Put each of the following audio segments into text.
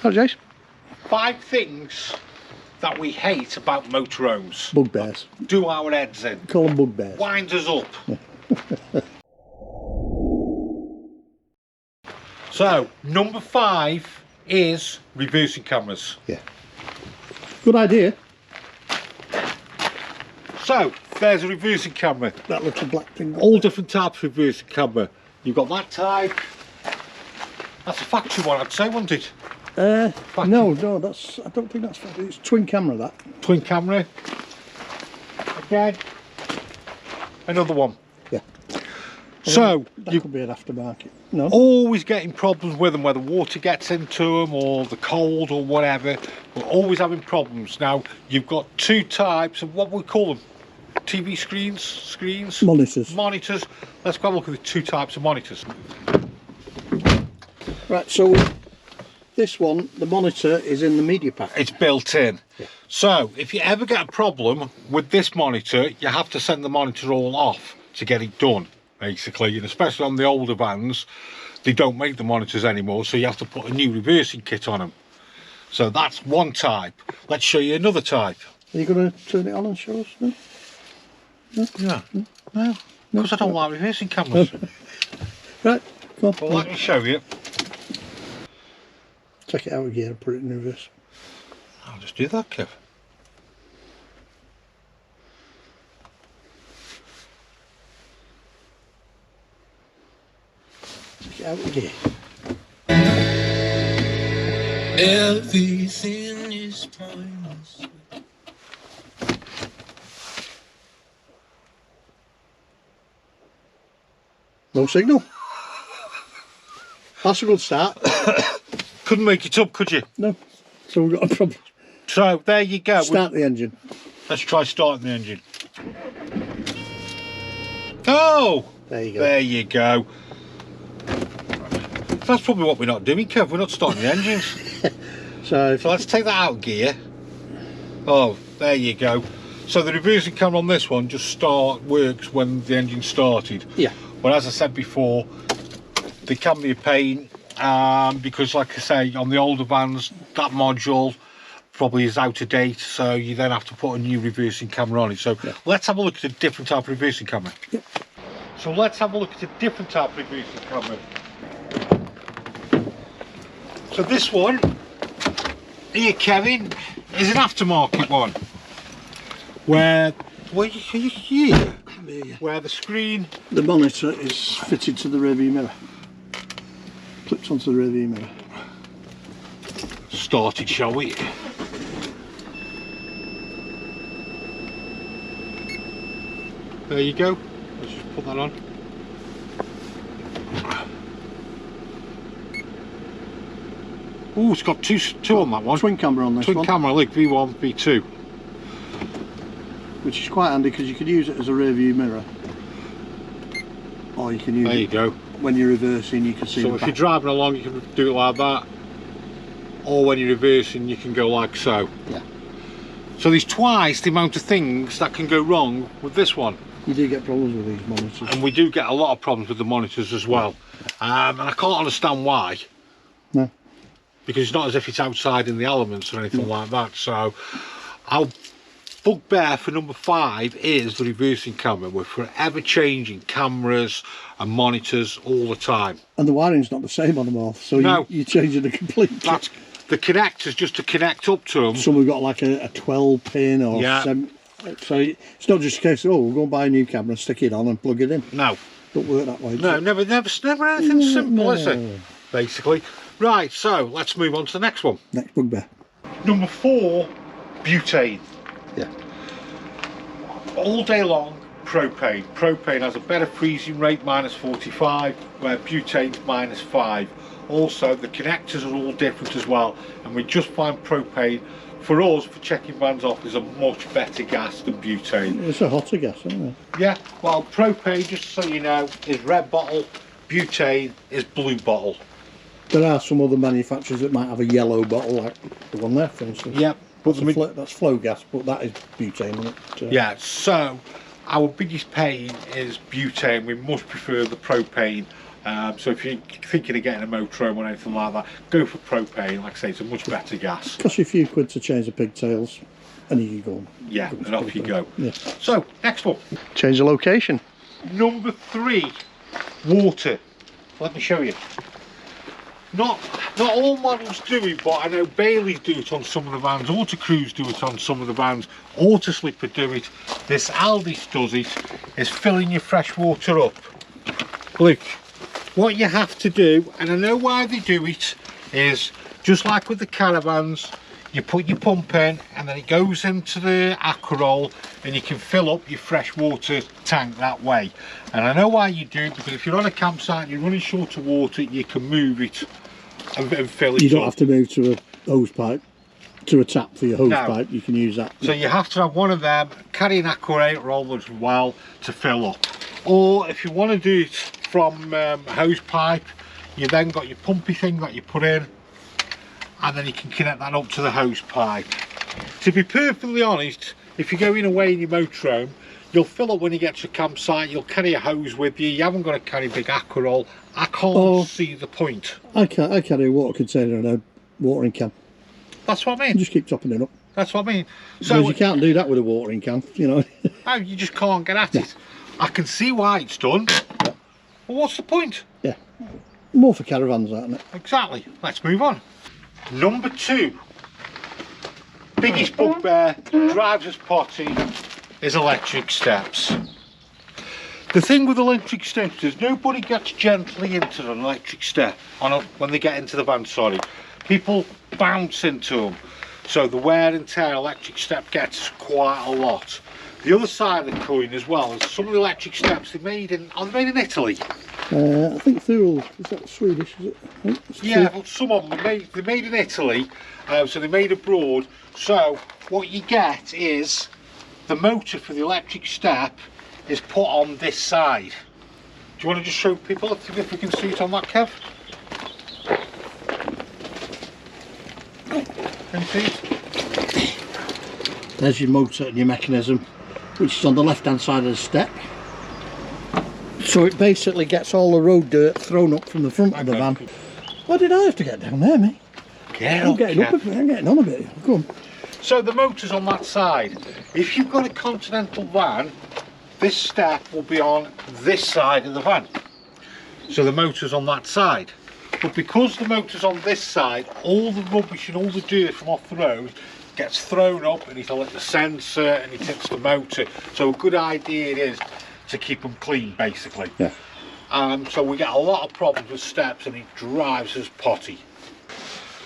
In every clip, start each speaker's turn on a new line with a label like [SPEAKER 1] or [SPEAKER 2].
[SPEAKER 1] Hi, Jace.
[SPEAKER 2] 5 things that we hate about motorhomes.
[SPEAKER 1] Bugbears.
[SPEAKER 2] Do our heads in.
[SPEAKER 1] Call them bugbears.
[SPEAKER 2] Winds us up. So, number 5 is reversing cameras.
[SPEAKER 1] Yeah. Good idea.
[SPEAKER 2] So, there's a reversing camera.
[SPEAKER 1] That little black thing.
[SPEAKER 2] All different types of reversing camera. You've got that type. That's a factory one, I'd say, wasn't it?
[SPEAKER 1] No, that's. I don't think that's factory. It's twin camera. That
[SPEAKER 2] twin camera. Again, another one.
[SPEAKER 1] Yeah.
[SPEAKER 2] So
[SPEAKER 1] that could be an aftermarket. No.
[SPEAKER 2] Always getting problems with them, whether water gets into them or the cold or whatever. We're always having problems. Now you've got 2 types of what we call them. TV screens, monitors. Let's go have a look at the 2 types of monitors.
[SPEAKER 1] Right, so this one, the monitor is in the media pack.
[SPEAKER 2] It's built in.
[SPEAKER 1] Yeah.
[SPEAKER 2] So if you ever get a problem with this monitor, you have to send the monitor all off to get it done, basically. And especially on the older vans, they don't make the monitors anymore, so you have to put a new reversing kit on them. So that's one type. Let's show you another type.
[SPEAKER 1] Are you going to turn it on and show us? No? No?
[SPEAKER 2] Yeah. No, because I don't like reversing cameras.
[SPEAKER 1] Right, come on.
[SPEAKER 2] Well, let me show you.
[SPEAKER 1] Take it out again and put it in reverse.
[SPEAKER 2] I'll just do that, Kev.
[SPEAKER 1] Take it out again.
[SPEAKER 3] Everything is pointless.
[SPEAKER 1] No signal. That's a good start.
[SPEAKER 2] Couldn't make it up, could you?
[SPEAKER 1] No. So we've got a problem.
[SPEAKER 2] So there you go.
[SPEAKER 1] Start the engine.
[SPEAKER 2] Let's try starting the engine. Oh!
[SPEAKER 1] There you go.
[SPEAKER 2] There you go. That's probably what we're not doing, Kev. We're not starting the engines.
[SPEAKER 1] So
[SPEAKER 2] let's take that out of gear. Oh, there you go. So the reversing camera on this one just works when the engine started.
[SPEAKER 1] Yeah.
[SPEAKER 2] But as I said before, they can be a pain because, like I say, on the older vans, that module probably is out of date, so you then have to put a new reversing camera on it. So yeah. Let's have a look at a different type of reversing camera.
[SPEAKER 1] Yep.
[SPEAKER 2] So let's have a look at a different type of reversing camera. So this one here, Kevin, is an aftermarket one where the screen,
[SPEAKER 1] the monitor is fitted to the rear view mirror, clips onto the rear view mirror.
[SPEAKER 2] Started, shall we? There you go. Let's just put that on. Oh, it's got two on that one.
[SPEAKER 1] Twin camera on this one.
[SPEAKER 2] Twin camera, look, V1, V2.
[SPEAKER 1] Which is quite handy because you could use it as a rear view mirror. Or you can use
[SPEAKER 2] there you go.
[SPEAKER 1] When you're reversing, you can see
[SPEAKER 2] so if you're driving along, you can do it like that. Or when you're reversing, you can go like so.
[SPEAKER 1] Yeah.
[SPEAKER 2] So there's twice the amount of things that can go wrong with this one.
[SPEAKER 1] You do get problems with these monitors.
[SPEAKER 2] And we do get a lot of problems with the monitors as well. And I can't understand why.
[SPEAKER 1] No.
[SPEAKER 2] Because it's not as if it's outside in the elements or anything like that. So our bugbear for number 5 is the reversing camera. We're forever changing cameras and monitors all the time.
[SPEAKER 1] And the wiring's not the same on them all, so no. you're changing the complete kit.
[SPEAKER 2] That's the connectors just to connect up to them.
[SPEAKER 1] Some have got like a 12 pin or
[SPEAKER 2] yeah.
[SPEAKER 1] 7. So it's not just a case of, oh, we'll go and buy a new camera, stick it on and plug it in.
[SPEAKER 2] No.
[SPEAKER 1] Don't work that way.
[SPEAKER 2] No, never anything simple, is it? Basically. Right, so let's move on to the next one.
[SPEAKER 1] Next bugbear.
[SPEAKER 2] Number 4, butane.
[SPEAKER 1] Yeah.
[SPEAKER 2] All day long, propane. Propane has a better freezing rate, -45, where butane's -5. Also, the connectors are all different as well, and we just find propane, for us, for checking vans off, is a much better gas than butane.
[SPEAKER 1] It's a hotter gas, isn't it?
[SPEAKER 2] Yeah, well, propane, just so you know, is red bottle, butane is blue bottle.
[SPEAKER 1] There are some other manufacturers that might have a yellow bottle, like the one there, for instance.
[SPEAKER 2] Yep.
[SPEAKER 1] That's flow gas, but that is butane, isn't it?
[SPEAKER 2] Yeah, so our biggest pain is butane. We much prefer the propane So if you're thinking of getting a motorhome or anything like that, go for propane. Like I say, it's a much better gas.
[SPEAKER 1] Costs you a few quid to change the pigtails and you go.
[SPEAKER 2] Yeah, and off you go.
[SPEAKER 1] Yeah.
[SPEAKER 2] So, next one.
[SPEAKER 1] Change the location.
[SPEAKER 2] Number 3, water. Let me show you. Not all models do it, but I know Bailey's do it on some of the vans, Autocruise do it on some of the vans, Autoslipper do it. This Alde does it, is filling your fresh water up. Look, what you have to do, and I know why they do it, is just like with the caravans, you put your pump in and then it goes into the aquaroll and you can fill up your fresh water tank that way. And I know why you do it, because if you're on a campsite and you're running short of water, you can move it and fill it up.
[SPEAKER 1] You don't have to move to a hose pipe, to a tap for your hose pipe, you can use that.
[SPEAKER 2] So you have to have one of them, carry an aquaroll roll as well to fill up. Or if you want to do it from a hose pipe, you then got your pumpy thing that you put in, and then you can connect that up to the hose pipe. To be perfectly honest, if you're going away in your motorhome, you'll fill up when you get to a campsite, you'll carry a hose with you, you haven't got to carry a big aquaroll. I can't see the point.
[SPEAKER 1] I carry a water container and a watering can.
[SPEAKER 2] That's what I mean.
[SPEAKER 1] And just keep topping it up.
[SPEAKER 2] That's what I mean. So
[SPEAKER 1] because you can't do that with a watering can, you know.
[SPEAKER 2] No, you just can't get at it. I can see why it's done, but what's the point?
[SPEAKER 1] Yeah. More for caravans, isn't it?
[SPEAKER 2] Exactly. Let's move on. Number 2, biggest bugbear, drives us potty, is electric steps. The thing with electric steps is nobody gets gently into an electric step when they get into the van, sorry. People bounce into them. So the wear and tear electric step gets quite a lot. The other side of the coin as well is some of the electric steps are they made in Italy.
[SPEAKER 1] I think Thule, is that Swedish, is it?
[SPEAKER 2] Yeah, but some of them they're made in Italy, so they're made abroad. So what you get is the motor for the electric step is put on this side. Do you want to just show people if we can see it on that, Kev? Can you see it?
[SPEAKER 1] There's your motor and your mechanism, which is on the left hand side of the step. So it basically gets all the road dirt thrown up from the front of the van. Why did I have to get down there, mate? I'm getting up a bit, I'm getting on a bit. Come on.
[SPEAKER 2] So the motor's on that side. If you've got a Continental van, this step will be on this side of the van. So the motor's on that side. But because the motor's on this side, all the rubbish and all the dirt from off the road gets thrown up and it'll hit the sensor and it hits the motor. So a good idea it is to keep them clean, basically.
[SPEAKER 1] Yeah.
[SPEAKER 2] So we get a lot of problems with steps and it drives us potty.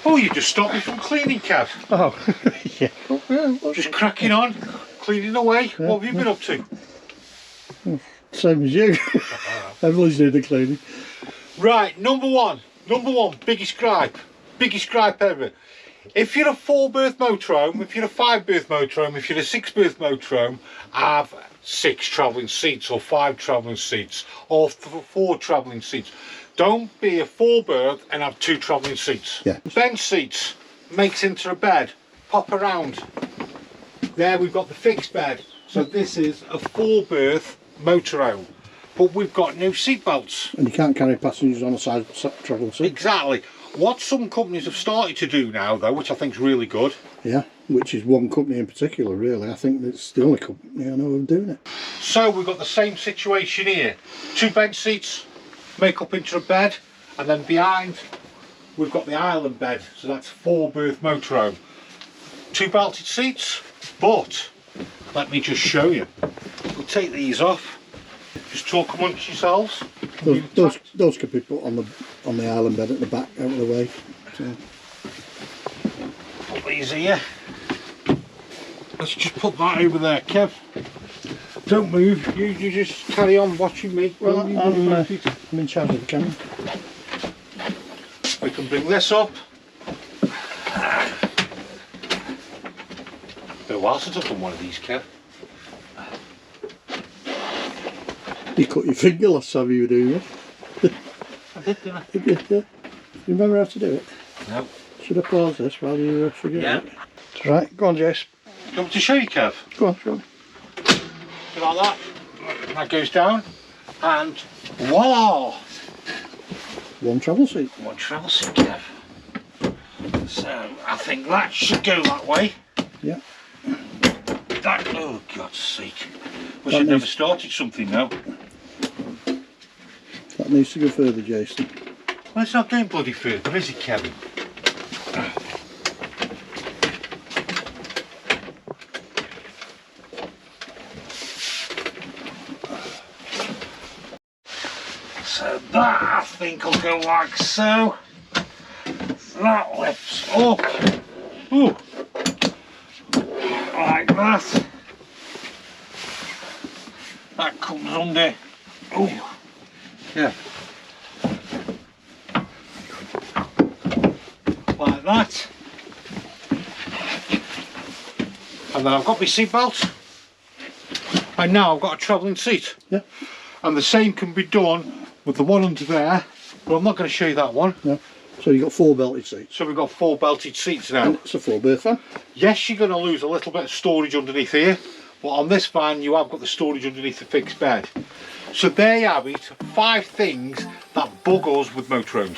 [SPEAKER 2] Oh, you just stopped me from cleaning, Kev.
[SPEAKER 1] Oh, yeah.
[SPEAKER 2] Just cracking on, cleaning away. Yeah. What have you been up to?
[SPEAKER 1] Same as you. Everyone's doing the cleaning.
[SPEAKER 2] Right, number one, biggest gripe ever. If you're a 4-berth motorhome, if you're a 5-berth motorhome, if you're a 6-berth motorhome, have 6 travelling seats or 5 travelling seats or 4 travelling seats. Don't be a 4-berth and have 2 travelling seats.
[SPEAKER 1] Yeah.
[SPEAKER 2] Bench seats makes into a bed, pop around. There we've got the fixed bed. So this is a 4-berth motorhome, but we've got no seat belts.
[SPEAKER 1] And you can't carry passengers on a side travel seat.
[SPEAKER 2] Exactly. What some companies have started to do now though, which I think is really good.
[SPEAKER 1] Yeah, which is one company in particular really. I think it's the only company I know of doing it.
[SPEAKER 2] So we've got the same situation here. 2 bench seats, make up into a bed, and then behind we've got the island bed. So that's 4-berth motorhome. 2 belted seats, but let me just show you. We'll take these off. Just talk amongst yourselves.
[SPEAKER 1] Those could be put on the island bed at the back, out of the way. So.
[SPEAKER 2] Put these here. Let's just put that over there, Kev. Don't move. You just carry on watching me.
[SPEAKER 1] Well, I'm in charge of the camera.
[SPEAKER 2] We can bring this up. Been a while since I've done one of these, Kev.
[SPEAKER 1] You cut your finger last time you were doing it.
[SPEAKER 2] I did, didn't I?
[SPEAKER 1] Yeah. You remember how to do it?
[SPEAKER 2] No.
[SPEAKER 1] Should I pause this while you forget it?
[SPEAKER 2] Yeah.
[SPEAKER 1] Right, go on, Jace.
[SPEAKER 2] You want me to show you, Kev?
[SPEAKER 1] Go on, show me.
[SPEAKER 2] Like that. That goes down. And voila!
[SPEAKER 1] one travel seat.
[SPEAKER 2] One travel seat, Kev. So I think that should go that way.
[SPEAKER 1] Yeah.
[SPEAKER 2] That, oh God's sake. Wish I'd never started something now.
[SPEAKER 1] That needs to go further, Jason.
[SPEAKER 2] Well, it's not going bloody further, is it, Kevin? So that I think will go like so. That lifts up. Ooh. Like that. That comes under. Ooh. Yeah. Like that. And then I've got my seat belt. And now I've got a travelling seat.
[SPEAKER 1] Yeah.
[SPEAKER 2] And the same can be done with the one under there, but I'm not going to show you that one.
[SPEAKER 1] No. So you've got 4 belted seats.
[SPEAKER 2] So we've got 4 belted seats now.
[SPEAKER 1] And it's a 4-berth van.
[SPEAKER 2] Yes, you're going to lose a little bit of storage underneath here, but on this van you have got the storage underneath the fixed bed. So there you have it, 5 things that bug us with motorhomes.